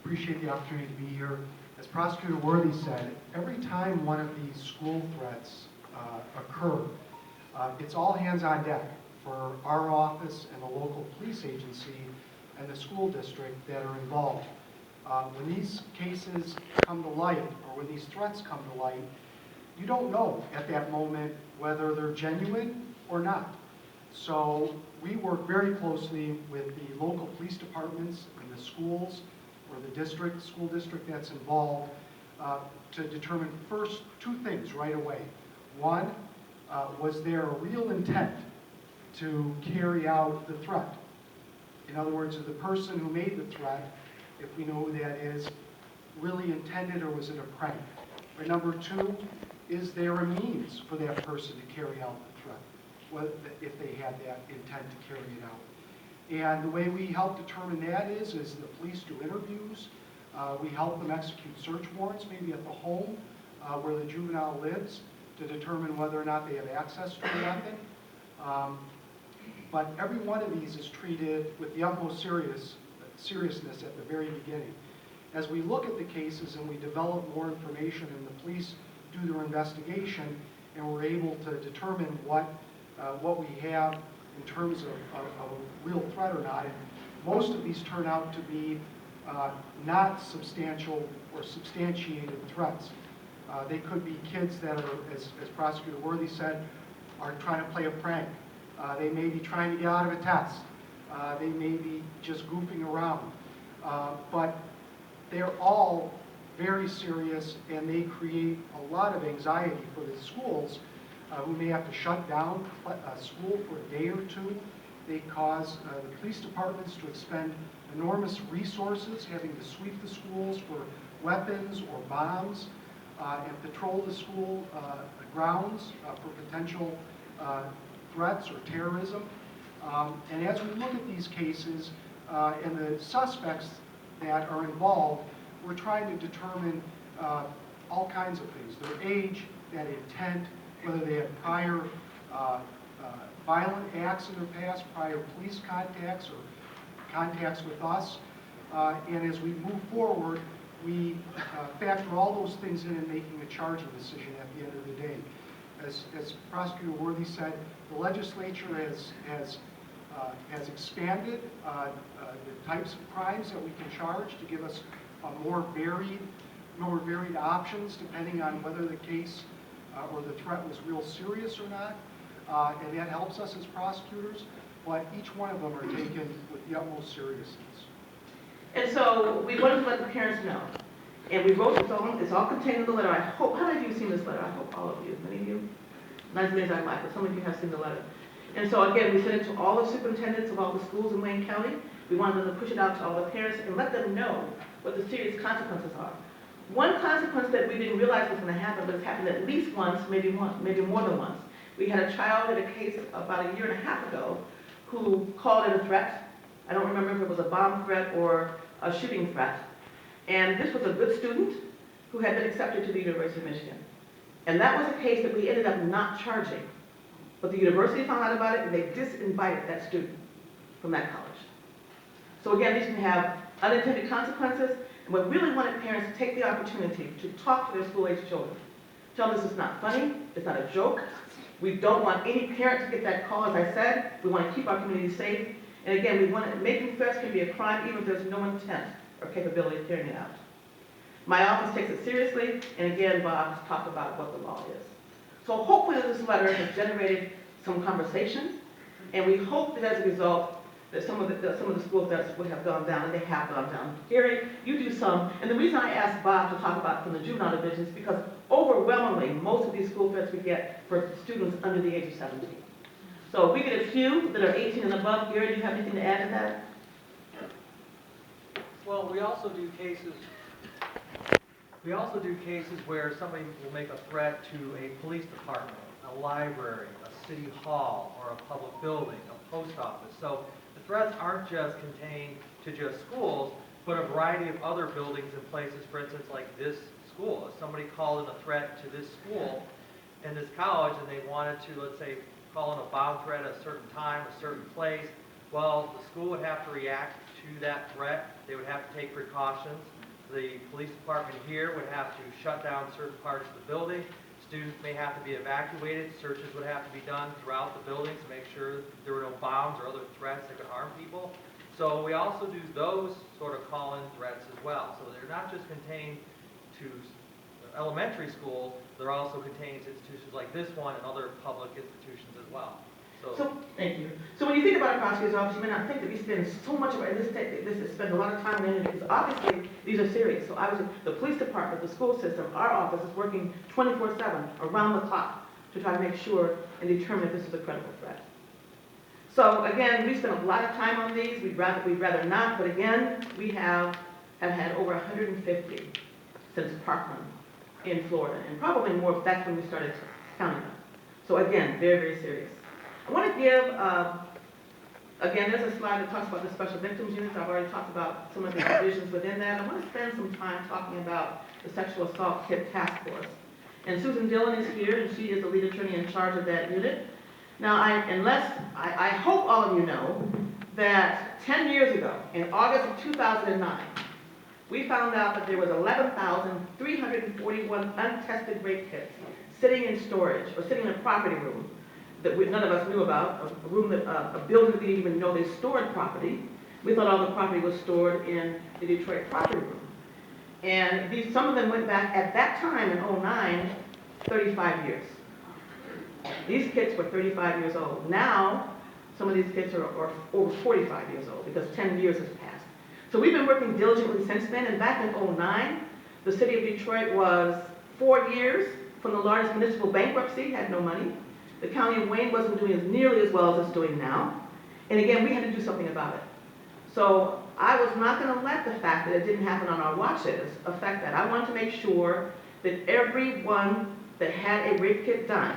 appreciate the opportunity to be here. As Prosecutor Worthy said, every time one of these school threats occur, it's all hands on deck for our office and the local police agency and the school district that are involved. When these cases come to light, or when these threats come to light, you don't know at that moment whether they're genuine or not. So we work very closely with the local police departments and the schools, or the school district that's involved, to determine first two things right away. One, was there a real intent to carry out the threat? In other words, is the person who made the threat, if we know who that is, really intended, or was it a prank? Or number two, is there a means for that person to carry out the threat, if they had that intent to carry it out? And the way we help determine that is the police do interviews. We help them execute search warrants, maybe at the home where the juvenile lives, to determine whether or not they have access to a weapon. But every one of these is treated with the utmost seriousness at the very beginning. As we look at the cases and we develop more information, and the police do their investigation, and we're able to determine what we have in terms of a real threat or not. And most of these turn out to be not substantial or substantiated threats. They could be kids that are, as Prosecutor Worthy said, are trying to play a prank. They may be trying to get out of a test. They may be just goofing around. But they're all very serious, and they create a lot of anxiety for the schools, who may have to shut down school for a day or two. They cause the police departments to expend enormous resources, having to sweep the schools for weapons or bombs, and patrol the school grounds for potential threats or terrorism. And as we look at these cases and the suspects that are involved, we're trying to determine all kinds of things: their age, that intent, whether they have prior violent acts in their past, prior police contacts or contacts with us. And as we move forward, we factor all those things in making a charging decision at the end of the day. As Prosecutor Worthy said, the legislature has expanded the types of crimes that we can charge to give us more varied options depending on whether the case or the threat was real serious or not. And that helps us as prosecutors, but each one of them are taken with the utmost seriousness. And so we wanted to let the parents know. And we wrote it's all contained in the letter. I hope, how many of you have seen this letter? I hope all of you, many of you, not as many as I'd like, but some of you have seen the letter. And so again, we sent it to all the superintendents of all the schools in Wayne County. We wanted them to push it out to all the parents and let them know what the serious consequences are. One consequence that we didn't realize was going to happen, but it's happened at least once, maybe more than once. We had a child in a case about a year and a half ago who called it a threat. I don't remember if it was a bomb threat or a shooting threat. And this was a good student who had been accepted to the University of Michigan. And that was a case that we ended up not charging. But the university found out about it, and they disinvited that student from that college. So again, these can have unintended consequences, and we really wanted parents to take the opportunity to talk to their school-age children. Tell them this is not funny, it's not a joke. We don't want any parent to get that call, as I said. We want to keep our community safe. And again, we want to, making threats can be a crime even if there's no intent or capability of carrying it out. My office takes it seriously, and again, Bob has talked about what the law is. So hopefully this letter has generated some conversation, and we hope that as a result, that some of the school threats would have gone down, and they have gone down. Gary, you do some, and the reason I asked Bob to talk about from the juvenile division is because overwhelmingly, most of these school threats we get for students under the age of 17. So if we get a few that are 18 and above, Gary, do you have anything to add to that? Well, we also do cases where somebody will make a threat to a police department, a library, a city hall, or a public building, a post office. So the threats aren't just contained to just schools, but a variety of other buildings and places, for instance, like this school. If somebody called in a threat to this school and this college, and they wanted to, let's say, call in a bomb threat at a certain time, a certain place, well, the school would have to react to that threat they would have to take precautions. The police department here would have to shut down certain parts of the building. Students may have to be evacuated. Searches would have to be done throughout the building to make sure there were no bombs or other threats that could harm people. So we also do those sort of call-in threats as well. So they're not just contained to elementary schools, they're also contained to institutions like this one and other public institutions as well. So, thank you. So when you think about a prosecutor's office, you may not think that we spend so much of this spend a lot of time in it, because obviously these are serious. So the police department, the school system, our office is working 24/7 around the clock to try to make sure and determine if this is a credible threat. So again, we spend a lot of time on these. We'd rather not, but again, we have had over 150 since Parkland in Florida, and probably more. That's when we started counting them. So again, very, very serious. I want to give, again, there's a slide that talks about the special victims units. I've already talked about some of the divisions within that. I want to spend some time talking about the sexual assault KIT task force. And Susan Dillon is here, and she is the lead attorney in charge of that unit. Now, I hope all of you know that 10 years ago, in August of 2009, we found out that there was 11,341 untested rape kits sitting in storage, or sitting in a property room, that none of us knew about, a building that we didn't even know they stored property. We thought all the property was stored in the Detroit property room. And some of them went back at that time in 2009, 35 years. These kits were 35 years old. Now, some of these kits are over 45 years old because 10 years has passed. So we've been working diligently since then, and back in 2009, the city of Detroit was 4 years from the largest municipal bankruptcy, had no money. The county of Wayne wasn't doing nearly as well as it's doing now. And again, we had to do something about it. So I was not going to let the fact that it didn't happen on our watch list affect that. I wanted to make sure that everyone that had a rape kit done,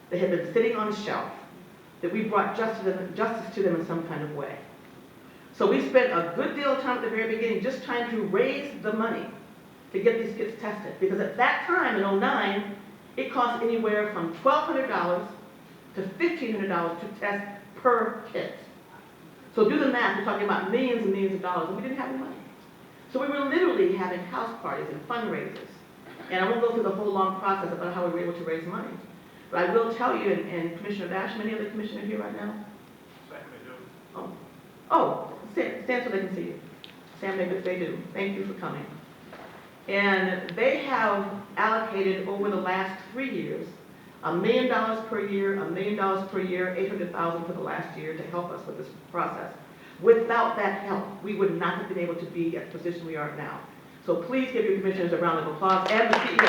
that had been sitting on a shelf, that we brought justice to them in some kind of way. So we spent a good deal of time at the very beginning just trying to raise the money to get these kits tested. Because at that time, in 2009, it cost anywhere from $1,200 to $1,500 to test per kit. So do the math, we're talking about millions and millions of dollars, and we didn't have any money. So we were literally having house parties and fundraisers. And I won't go through the whole long process about how we were able to raise money. But I will tell you, and Commissioner Basham, any other commissioner here right now? Oh, stand so they can see you. Sam, they do. Thank you for coming. And they have allocated over the last 3 years $1 million per year, $1 million per year, $800,000 for the last year to help us with this process. Without that help, we would not have been able to be at the position we are now. So please give your commissioners a round of applause and the CEO.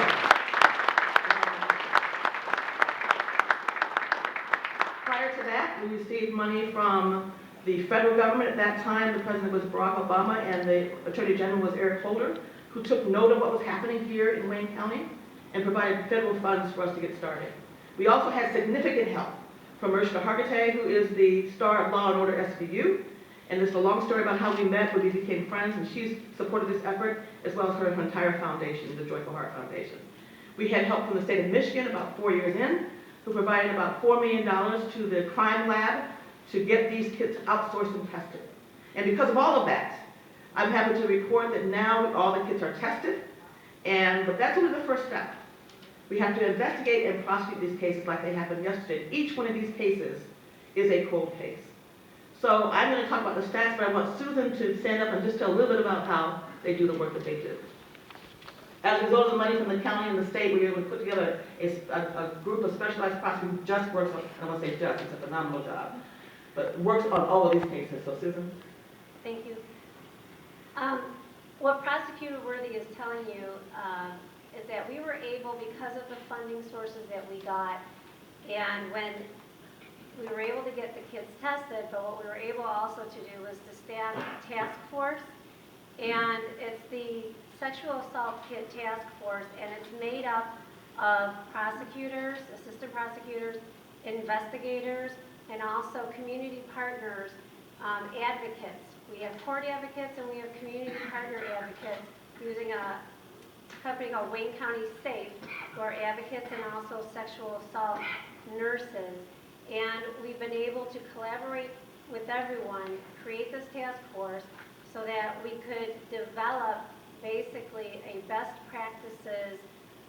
Prior to that, we received money from the federal government. At that time, the president was Barack Obama and the attorney general was Eric Holder, who took note of what was happening here in Wayne County and provided federal funds for us to get started. We also had significant help from Urshda Hargitay, who is the star of Law & Order SVU. And this is a long story about how we met, when we became friends, and she's supported this effort, as well as her entire foundation, the Joyful Heart Foundation. We had help from the state of Michigan about 4 years in, who provided about $4 million to the crime lab to get these kits outsourced and tested. And because of all of that, I'm happy to report that now all the kits are tested, but that's only the first step. We have to investigate and prosecute these cases like they happened yesterday. Each one of these cases is a cold case. So I'm going to talk about the stats, but I want Susan to stand up and just tell a little bit about how they do the work that they do. As a result of the money from the county and the state, we were able to put together a group of specialized prosecutors who just works on, I don't want to say just, it's a phenomenal job, but works on all of these cases. So Susan? Thank you. What Prosecutor Worthy is telling you is that we were able, because of the funding sources that we got, and when we were able to get the kits tested, but what we were able also to do was to staff a task force, and it's the Sexual Assault Kit Task Force, and it's made up of prosecutors, assistant prosecutors, investigators, and also community partners, advocates. We have court advocates and we have community partner advocates using a company called Wayne County Safe, who are advocates and also sexual assault nurses. And we've been able to collaborate with everyone, create this task force so that we could develop basically a best practices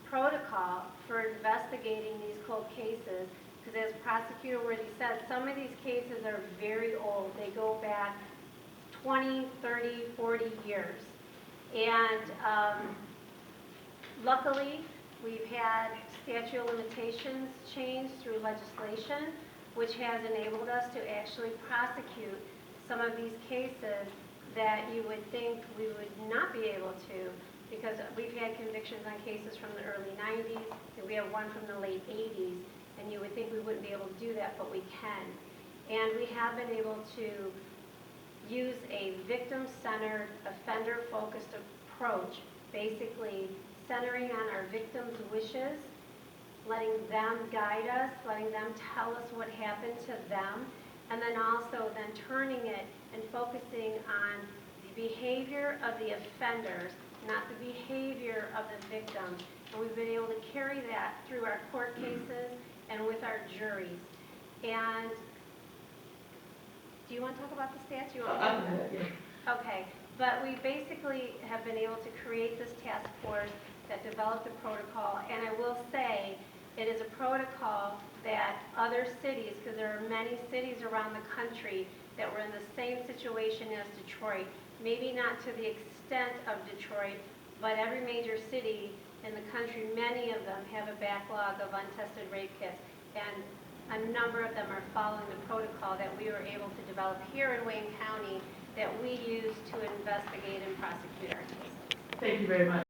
protocol for investigating these cold cases. Because as Prosecutor Worthy said, some of these cases are very old. They go back 20, 30, 40 years. And luckily, we've had statute of limitations changed through legislation, which has enabled us to actually prosecute some of these cases that you would think we would not be able to, because we've had convictions on cases from the early 90s, and we have one from the late 80s, and you would think we wouldn't be able to do that, but we can. And we have been able to use a victim-centered, offender-focused approach, basically centering on our victims' wishes, letting them guide us, letting them tell us what happened to them, and then also then turning it and focusing on the behavior of the offenders, not the behavior of the victims. And we've been able to carry that through our court cases and with our juries. And do you want to talk about the stats? You want to Okay, but we basically have been able to create this task force that developed a protocol, and I will say it is a protocol that other cities, because there are many cities around the country that were in the same situation as Detroit, maybe not to the extent of Detroit, but every major city in the country, many of them have a backlog of untested rape kits, and a number of them are following the protocol that we were able to develop here in Wayne County that we use to investigate and prosecute our cases. Thank you very much.